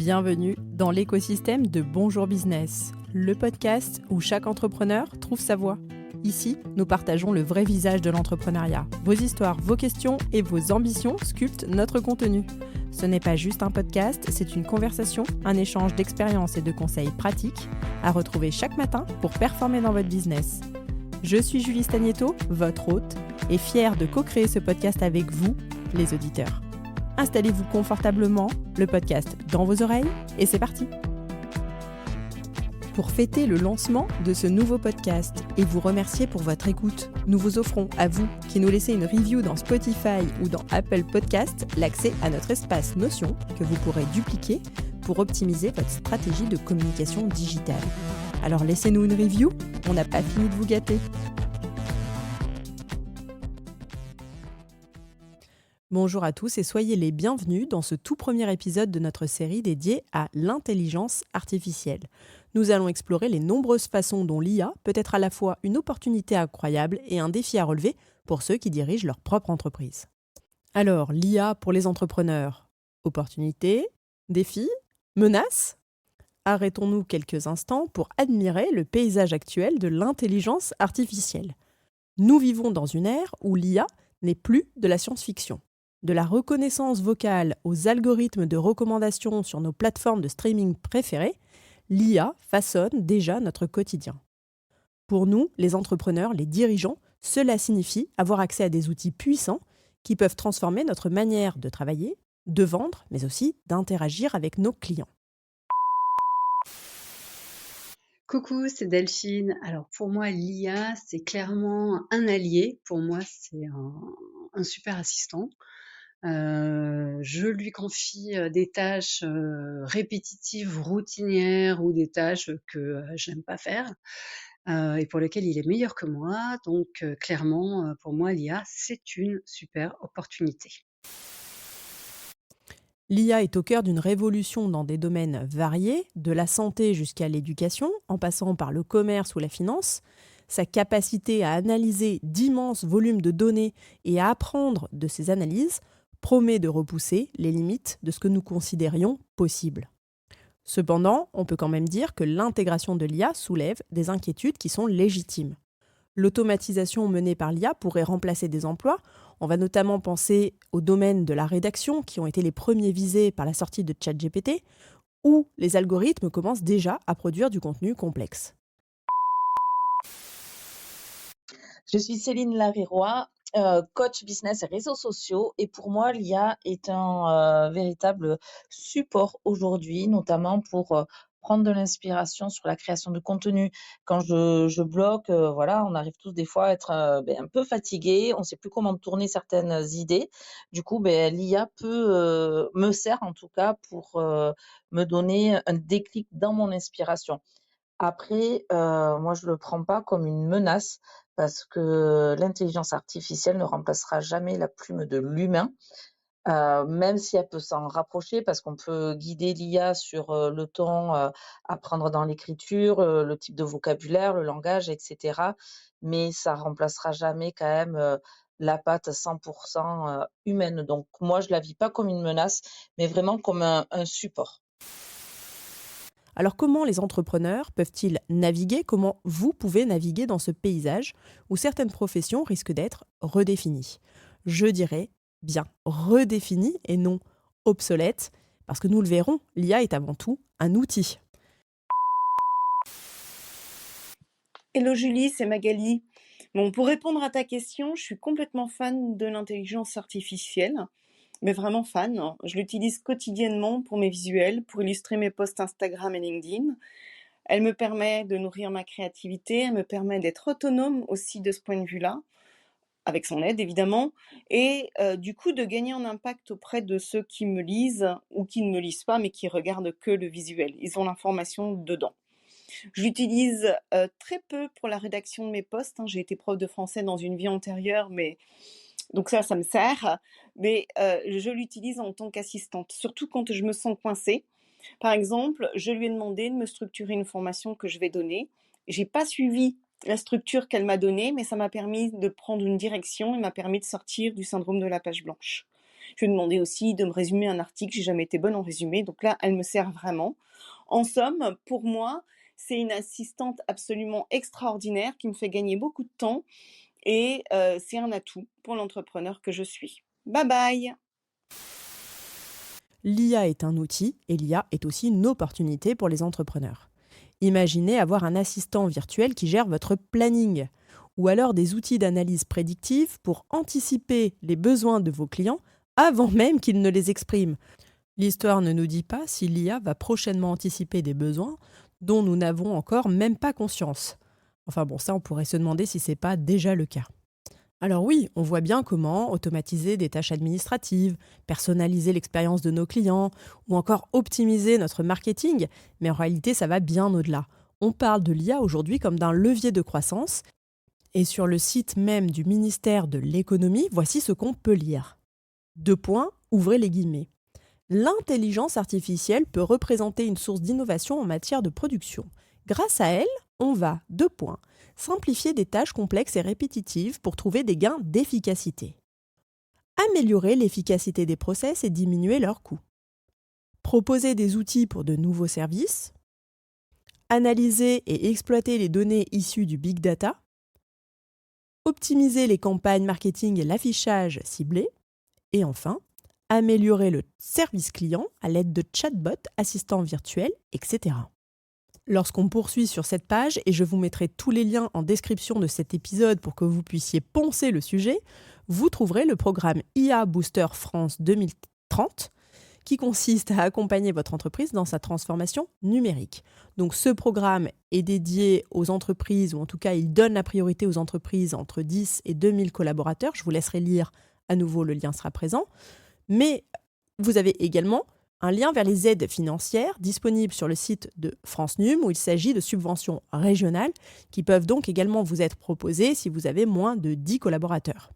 Bienvenue dans l'écosystème de Bonjour Business, le podcast où chaque entrepreneur trouve sa voie. Ici, nous partageons le vrai visage de l'entrepreneuriat. Vos histoires, vos questions et vos ambitions sculptent notre contenu. Ce n'est pas juste un podcast, c'est une conversation, un échange d'expériences et de conseils pratiques à retrouver chaque matin pour performer dans votre business. Je suis Julie Stagnetto, votre hôte, et fière de co-créer ce podcast avec vous, les auditeurs. Installez-vous confortablement, le podcast dans vos oreilles, et c'est parti. Pour fêter le lancement de ce nouveau podcast et vous remercier pour votre écoute, nous vous offrons à vous qui nous laissez une review dans Spotify ou dans Apple Podcast l'accès à notre espace Notion que vous pourrez dupliquer pour optimiser votre stratégie de communication digitale. Alors laissez-nous une review, on n'a pas fini de vous gâter. Bonjour à tous et soyez les bienvenus dans ce tout premier épisode de notre série dédiée à l'intelligence artificielle. Nous allons explorer les nombreuses façons dont l'IA peut être à la fois une opportunité incroyable et un défi à relever pour ceux qui dirigent leur propre entreprise. Alors, l'IA pour les entrepreneurs, opportunité, défi, menace ? Arrêtons-nous quelques instants pour admirer le paysage actuel de l'intelligence artificielle. Nous vivons dans une ère où l'IA n'est plus de la science-fiction. De la reconnaissance vocale aux algorithmes de recommandation sur nos plateformes de streaming préférées, l'IA façonne déjà notre quotidien. Pour nous, les entrepreneurs, les dirigeants, cela signifie avoir accès à des outils puissants qui peuvent transformer notre manière de travailler, de vendre, mais aussi d'interagir avec nos clients. Coucou, c'est Delphine. Alors pour moi, l'IA, c'est clairement un allié. Pour moi, c'est un super assistant. Je lui confie des tâches répétitives, routinières ou des tâches que j'aime pas faire et pour lesquelles il est meilleur que moi. Donc clairement, pour moi, l'IA, c'est une super opportunité. L'IA est au cœur d'une révolution dans des domaines variés, de la santé jusqu'à l'éducation, en passant par le commerce ou la finance. Sa capacité à analyser d'immenses volumes de données et à apprendre de ces analyses promet de repousser les limites de ce que nous considérions possible. Cependant, on peut quand même dire que l'intégration de l'IA soulève des inquiétudes qui sont légitimes. L'automatisation menée par l'IA pourrait remplacer des emplois. On va notamment penser aux domaines de la rédaction qui ont été les premiers visés par la sortie de ChatGPT, où les algorithmes commencent déjà à produire du contenu complexe. Je suis Céline Laréroy, coach business et réseaux sociaux. Et pour moi, l'IA est un véritable support aujourd'hui, notamment pour prendre de l'inspiration sur la création de contenu. Quand je bloque, voilà, on arrive tous des fois à être un peu fatigué, on ne sait plus comment tourner certaines idées. Du coup, l'IA me sert en tout cas pour me donner un déclic dans mon inspiration. Après, moi, je le prends pas comme une menace parce que l'intelligence artificielle ne remplacera jamais la plume de l'humain, même si elle peut s'en rapprocher parce qu'on peut guider l'IA sur, le ton, apprendre dans l'écriture, le type de vocabulaire, le langage et cetera. Mais ça remplacera jamais quand même, la patte 100 humaine. Donc moi, je la vis pas comme une menace, mais vraiment comme un support. Alors comment les entrepreneurs peuvent-ils naviguer ? Comment vous pouvez naviguer dans ce paysage où certaines professions risquent d'être redéfinies ? Je dirais bien redéfinies et non obsolètes, parce que nous le verrons, l'IA est avant tout un outil. Hello Julie, c'est Magali. Bon, pour répondre à ta question, je suis complètement fan de l'intelligence artificielle, mais vraiment fan. Je l'utilise quotidiennement pour mes visuels, pour illustrer mes posts Instagram et LinkedIn. Elle me permet de nourrir ma créativité, elle me permet d'être autonome aussi de ce point de vue-là, avec son aide évidemment, et du coup de gagner en impact auprès de ceux qui me lisent ou qui ne me lisent pas, mais qui regardent que le visuel. Ils ont l'information dedans. Je l'utilise très peu pour la rédaction de mes posts. J'ai été prof de français dans une vie antérieure, mais donc ça me sert. Mais je l'utilise en tant qu'assistante, surtout quand je me sens coincée. Par exemple, je lui ai demandé de me structurer une formation que je vais donner. J'ai pas suivi la structure qu'elle m'a donnée, mais ça m'a permis de prendre une direction et m'a permis de sortir du syndrome de la page blanche. Je lui ai demandé aussi de me résumer un article, j'ai jamais été bonne en résumé, donc là, elle me sert vraiment. En somme, pour moi, c'est une assistante absolument extraordinaire qui me fait gagner beaucoup de temps et c'est un atout pour l'entrepreneur que je suis. Bye bye! L'IA est un outil et l'IA est aussi une opportunité pour les entrepreneurs. Imaginez avoir un assistant virtuel qui gère votre planning ou alors des outils d'analyse prédictive pour anticiper les besoins de vos clients avant même qu'ils ne les expriment. L'histoire ne nous dit pas si l'IA va prochainement anticiper des besoins dont nous n'avons encore même pas conscience. Enfin bon, ça on pourrait se demander si c'est pas déjà le cas. Alors oui, on voit bien comment automatiser des tâches administratives, personnaliser l'expérience de nos clients ou encore optimiser notre marketing, mais en réalité ça va bien au-delà. On parle de l'IA aujourd'hui comme d'un levier de croissance et sur le site même du ministère de l'économie, voici ce qu'on peut lire. 2 points, ouvrez les guillemets. L'intelligence artificielle peut représenter une source d'innovation en matière de production. Grâce à elle, on va, 2 points, simplifier des tâches complexes et répétitives pour trouver des gains d'efficacité. Améliorer l'efficacité des process et diminuer leurs coûts. Proposer des outils pour de nouveaux services. Analyser et exploiter les données issues du big data. Optimiser les campagnes marketing et l'affichage ciblé. Et enfin, améliorer le service client à l'aide de chatbots, assistants virtuels, etc. Lorsqu'on poursuit sur cette page, et je vous mettrai tous les liens en description de cet épisode pour que vous puissiez poncer le sujet, vous trouverez le programme IA Booster France 2030 qui consiste à accompagner votre entreprise dans sa transformation numérique. Donc ce programme est dédié aux entreprises, ou en tout cas il donne la priorité aux entreprises entre 10 et 2000 collaborateurs. Je vous laisserai lire à nouveau, le lien sera présent. Mais vous avez également un lien vers les aides financières disponibles sur le site de France Num où il s'agit de subventions régionales qui peuvent donc également vous être proposées si vous avez moins de 10 collaborateurs.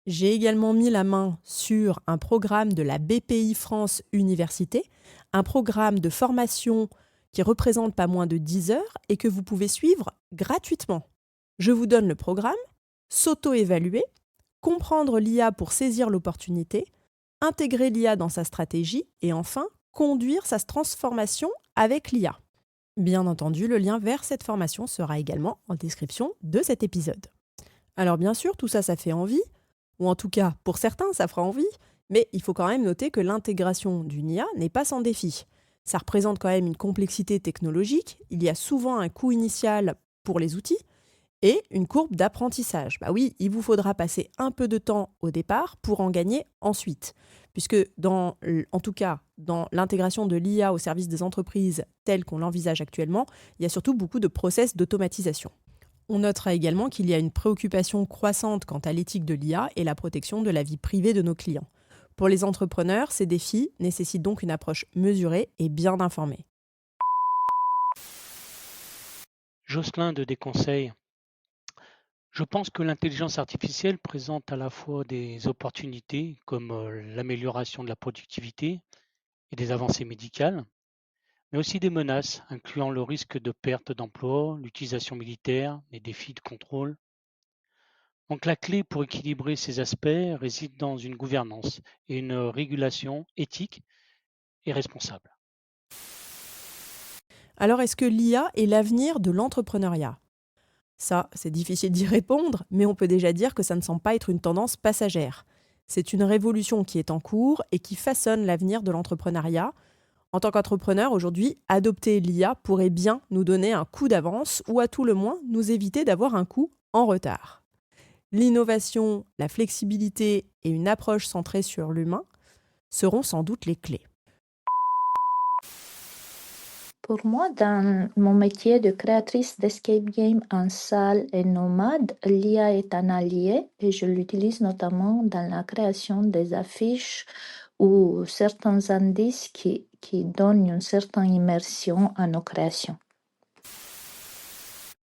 J'ai également mis la main sur un programme de la BPI France Université, un programme de formation qui représente pas moins de 10 heures et que vous pouvez suivre gratuitement. Je vous donne le programme, s'auto-évaluer, comprendre l'IA pour saisir l'opportunité, intégrer l'IA dans sa stratégie et enfin, conduire sa transformation avec l'IA. Bien entendu, le lien vers cette formation sera également en description de cet épisode. Alors bien sûr, tout ça, ça fait envie, ou en tout cas, pour certains, ça fera envie, mais il faut quand même noter que l'intégration d'une IA n'est pas sans défi. Ça représente quand même une complexité technologique, il y a souvent un coût initial pour les outils, et une courbe d'apprentissage. Bah oui, il vous faudra passer un peu de temps au départ pour en gagner ensuite. Puisque en tout cas, dans l'intégration de l'IA au service des entreprises telle qu'on l'envisage actuellement, il y a surtout beaucoup de process d'automatisation. On notera également qu'il y a une préoccupation croissante quant à l'éthique de l'IA et la protection de la vie privée de nos clients. Pour les entrepreneurs, ces défis nécessitent donc une approche mesurée et bien informée. Jocelyn de Desconseils. Je pense que l'intelligence artificielle présente à la fois des opportunités comme l'amélioration de la productivité et des avancées médicales, mais aussi des menaces, incluant le risque de perte d'emploi, l'utilisation militaire, les défis de contrôle. Donc la clé pour équilibrer ces aspects réside dans une gouvernance et une régulation éthique et responsable. Alors, est-ce que l'IA est l'avenir de l'entrepreneuriat ? Ça, c'est difficile d'y répondre, mais on peut déjà dire que ça ne semble pas être une tendance passagère. C'est une révolution qui est en cours et qui façonne l'avenir de l'entrepreneuriat. En tant qu'entrepreneur, aujourd'hui, adopter l'IA pourrait bien nous donner un coup d'avance ou à tout le moins nous éviter d'avoir un coup en retard. L'innovation, la flexibilité et une approche centrée sur l'humain seront sans doute les clés. Pour moi, dans mon métier de créatrice d'escape game en salle et nomade, l'IA est un allié et je l'utilise notamment dans la création des affiches ou certains indices qui donnent une certaine immersion à nos créations.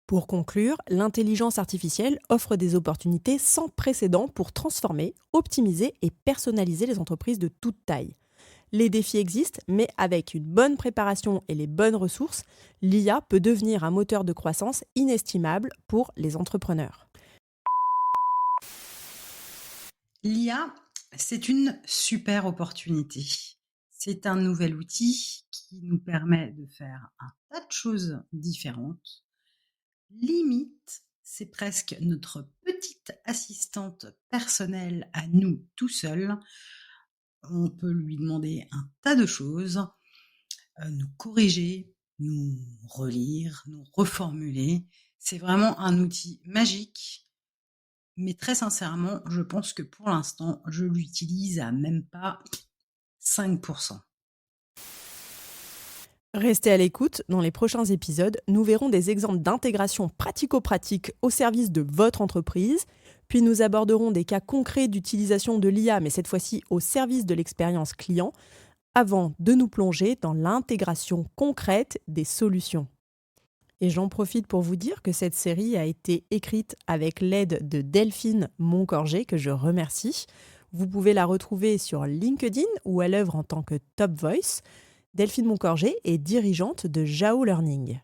Pour conclure, l'intelligence artificielle offre des opportunités sans précédent pour transformer, optimiser et personnaliser les entreprises de toute taille. Les défis existent, mais avec une bonne préparation et les bonnes ressources, l'IA peut devenir un moteur de croissance inestimable pour les entrepreneurs. L'IA C'est une super opportunité. C'est un nouvel outil qui nous permet de faire un tas de choses différentes. Limite, c'est presque notre petite assistante personnelle à nous tout seuls. On peut lui demander un tas de choses, nous corriger, nous relire, nous reformuler. C'est vraiment un outil magique. Mais très sincèrement, je pense que pour l'instant, je l'utilise à même pas 5%. Restez à l'écoute, dans les prochains épisodes, nous verrons des exemples d'intégration pratico-pratique au service de votre entreprise, puis nous aborderons des cas concrets d'utilisation de l'IA, mais cette fois-ci au service de l'expérience client, avant de nous plonger dans l'intégration concrète des solutions. Et j'en profite pour vous dire que cette série a été écrite avec l'aide de Delphine Moncorgé, que je remercie. Vous pouvez la retrouver sur LinkedIn ou à l'œuvre en tant que Top Voice. Delphine Moncorgé est dirigeante de Jao Learning.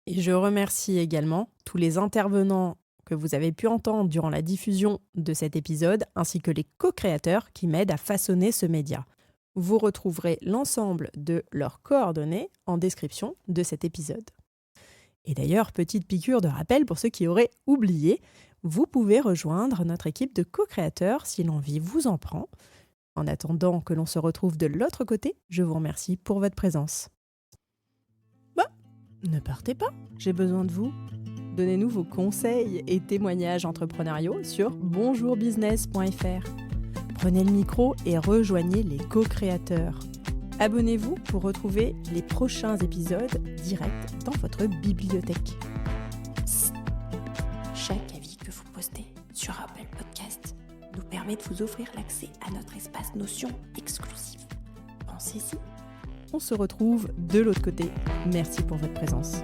Et je remercie également tous les intervenants que vous avez pu entendre durant la diffusion de cet épisode, ainsi que les co-créateurs qui m'aident à façonner ce média. Vous retrouverez l'ensemble de leurs coordonnées en description de cet épisode. Et d'ailleurs, petite piqûre de rappel pour ceux qui auraient oublié, vous pouvez rejoindre notre équipe de co-créateurs si l'envie vous en prend. En attendant que l'on se retrouve de l'autre côté, je vous remercie pour votre présence. Ne partez pas, j'ai besoin de vous. Donnez-nous vos conseils et témoignages entrepreneuriaux sur bonjourbusiness.fr. Prenez le micro et rejoignez les co-créateurs. Abonnez-vous pour retrouver les prochains épisodes directs dans votre bibliothèque. Chaque avis que vous postez sur Apple Podcast nous permet de vous offrir l'accès à notre espace Notion exclusif. Pensez-y. On se retrouve de l'autre côté. Merci pour votre présence.